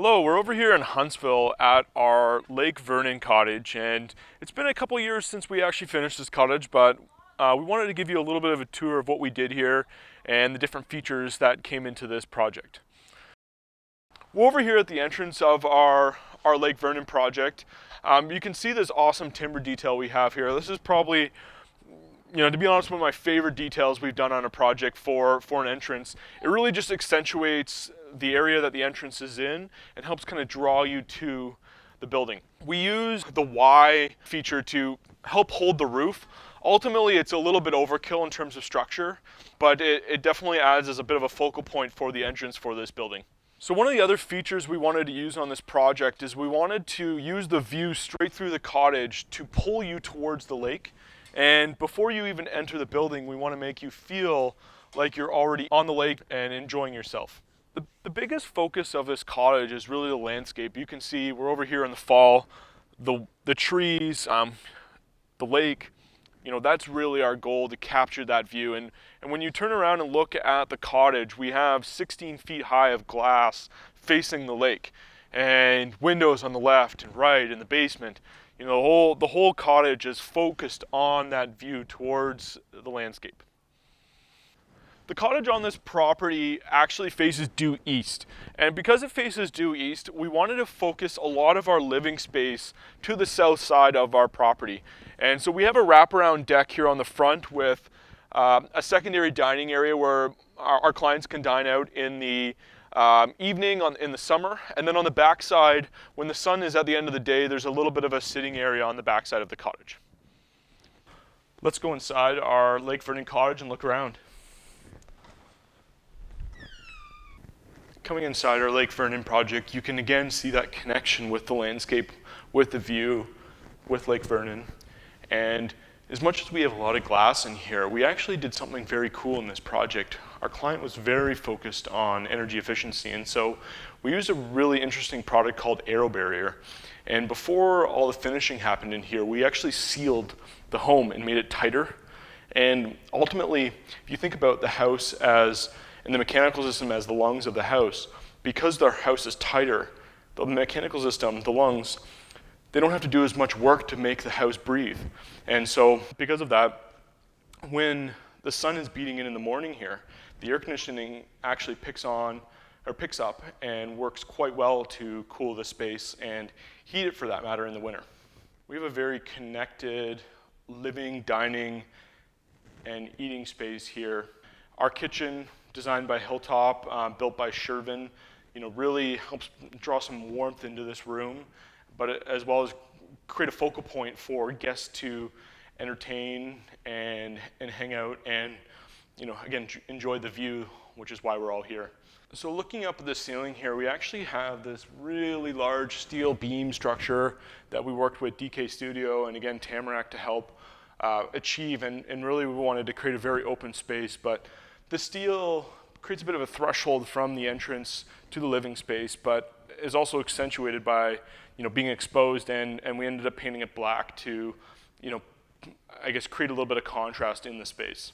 Hello, we're over here in Huntsville at our Lake Vernon cottage, and it's been a couple years since we actually finished this cottage, but we wanted to give you a little bit of a tour of what we did here and the different features that came into this project. We're over here at the entrance of our Lake Vernon project. You can see this awesome timber detail we have here. This is probably, to be honest, one of my favorite details we've done on a project for an entrance. It really just accentuates the area that the entrance is in and helps kind of draw you to the building. We use the Y feature to help hold the roof. Ultimately, it's a little bit overkill in terms of structure, but it definitely adds as a bit of a focal point for the entrance for this building. So one of the other features we wanted to use on this project is we wanted to use the view straight through the cottage to pull you towards the lake. And before you even enter the building, we want to make you feel like you're already on the lake and enjoying yourself. The biggest focus of this cottage is really the landscape. You can see we're over here in the fall, the trees, the lake. That's really our goal, to capture that view. And when you turn around and look at the cottage, we have 16 feet high of glass facing the lake, and windows on the left and right in the basement. The whole cottage is focused on that view towards the landscape. The cottage on this property actually faces due east, and because it faces due east, we wanted to focus a lot of our living space to the south side of our property. And so we have a wraparound deck here on the front with a secondary dining area where our clients can dine out in the evening in the summer, and then on the back side, when the sun is at the end of the day, there's a little bit of a sitting area on the back side of the cottage. Let's go inside our Lake Vernon cottage and look around. Coming inside our Lake Vernon project, you can again see that connection with the landscape, with the view, with Lake Vernon. And as much as we have a lot of glass in here, we actually did something very cool in this project. Our client was very focused on energy efficiency, and so we used a really interesting product called Aero Barrier. And before all the finishing happened in here, we actually sealed the home and made it tighter. And ultimately, if you think about the house and the mechanical system as the lungs of the house, because the house is tighter, the mechanical system, the lungs, they don't have to do as much work to make the house breathe. And so because of that, when the sun is beating in the morning here, the air conditioning actually picks up and works quite well to cool the space and heat it, for that matter, in the winter. We have a very connected living, dining, and eating space here. Our kitchen, designed by Hilltop, built by Shervin, really helps draw some warmth into this room, but as well as create a focal point for guests to entertain and hang out and, again, enjoy the view, which is why we're all here. So looking up at the ceiling here, we actually have this really large steel beam structure that we worked with DK Studio and, again, Tamarack to help achieve, and really we wanted to create a very open space, but the steel creates a bit of a threshold from the entrance to the living space, but is also accentuated by, being exposed, and we ended up painting it black to, create a little bit of contrast in the space.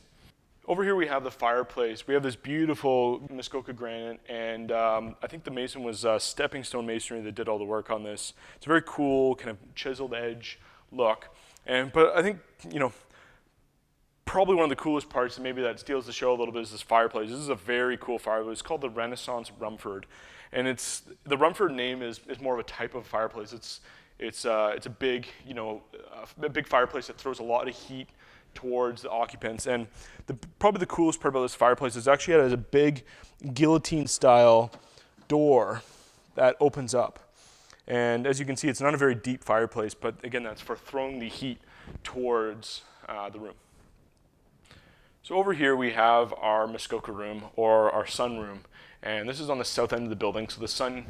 Over here we have the fireplace. We have this beautiful Muskoka granite, and I think the mason was Stepping Stone Masonry that did all the work on this. It's a very cool kind of chiseled edge look, but I think, probably one of the coolest parts, and maybe that steals the show a little bit, is this fireplace. This is a very cool fireplace. It's called the Renaissance Rumford, and the Rumford name is more of a type of fireplace. It's a big a big fireplace that throws a lot of heat towards the occupants. And probably the coolest part about this fireplace is actually it has a big guillotine style door that opens up. And as you can see, it's not a very deep fireplace, but again, that's for throwing the heat towards the room. So over here we have our Muskoka room, or our sun room, and this is on the south end of the building, so the sun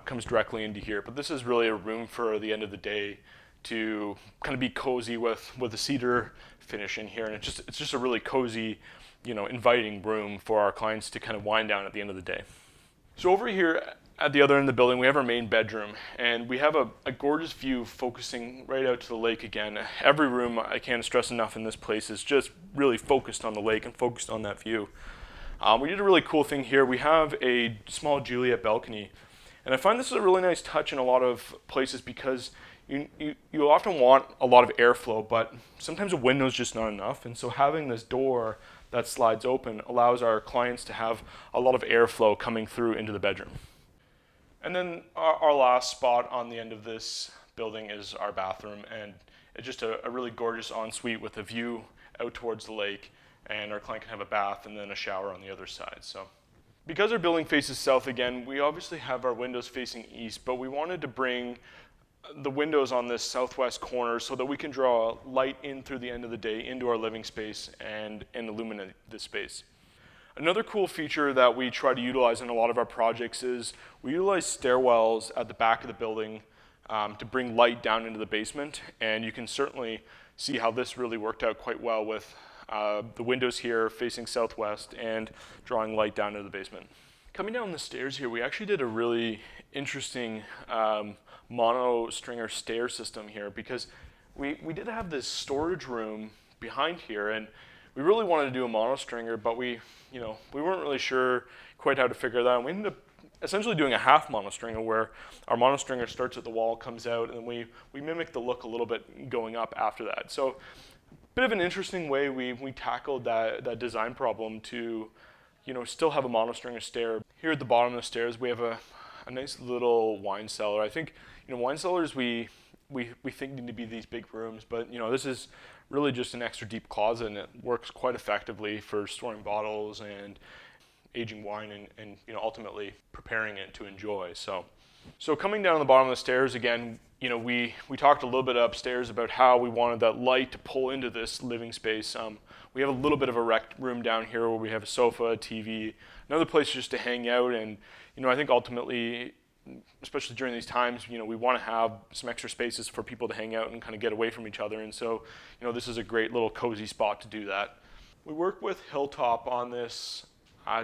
comes directly into here, but this is really a room for the end of the day to kind of be cozy with the cedar finish in here, and it's just a really cozy, inviting room for our clients to kind of wind down at the end of the day. So over here at the other end of the building, we have our main bedroom, and we have a gorgeous view focusing right out to the lake again. Every room, I can't stress enough, in this place is just really focused on the lake and focused on that view. We did a really cool thing here. We have a small Juliet balcony, And I find this is a really nice touch in a lot of places because you often want a lot of airflow, but sometimes a window is just not enough. And so having this door that slides open allows our clients to have a lot of airflow coming through into the bedroom. And then our last spot on the end of this building is our bathroom, and it's just a really gorgeous ensuite with a view out towards the lake, and our client can have a bath and then a shower on the other side. So, because our building faces south again, we obviously have our windows facing east, but we wanted to bring the windows on this southwest corner so that we can draw light in through the end of the day into our living space and illuminate this space. Another cool feature that we try to utilize in a lot of our projects is we utilize stairwells at the back of the building to bring light down into the basement, and you can certainly see how this really worked out quite well with the windows here facing southwest and drawing light down into the basement. Coming down the stairs here, we actually did a really interesting mono stringer stair system here because we did have this storage room behind here, and we really wanted to do a mono stringer, but we weren't really sure quite how to figure that out. We ended up essentially doing a half mono stringer where our mono stringer starts at the wall, comes out, and then we mimic the look a little bit going up after that. So a bit of an interesting way we tackled that design problem to still have a mono stringer stair. Here at the bottom of the stairs we have a nice little wine cellar. I think wine cellars we think need to be these big rooms, but this is really just an extra deep closet, and it works quite effectively for storing bottles and aging wine and ultimately preparing it to enjoy. So coming down the bottom of the stairs again, we talked a little bit upstairs about how we wanted that light to pull into this living space. We have a little bit of a rec room down here where we have a sofa, a TV, another place just to hang out, and I think ultimately, especially during these times, we want to have some extra spaces for people to hang out and kind of get away from each other, and so this is a great little cozy spot to do that. We work with Hilltop on this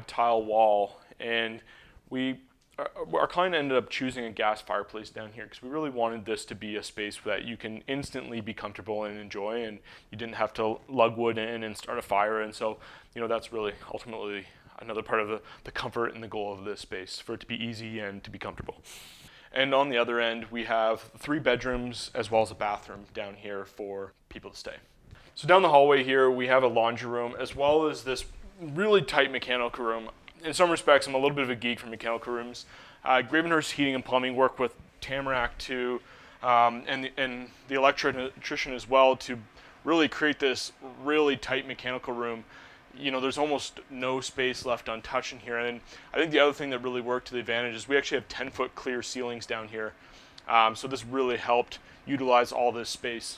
tile wall, and our client ended up choosing a gas fireplace down here because we really wanted this to be a space that you can instantly be comfortable and enjoy, and you didn't have to lug wood in and start a fire, and so that's really ultimately another part of the comfort and the goal of this space, for it to be easy and to be comfortable. And on the other end, we have 3 bedrooms as well as a bathroom down here for people to stay. So down the hallway here, we have a laundry room as well as this really tight mechanical room. In some respects, I'm a little bit of a geek for mechanical rooms. Gravenhurst Heating and Plumbing work with Tamarack to and the electrician as well to really create this really tight mechanical room. There's almost no space left untouched in here. And I think the other thing that really worked to the advantage is we actually have 10-foot clear ceilings down here. So this really helped utilize all this space.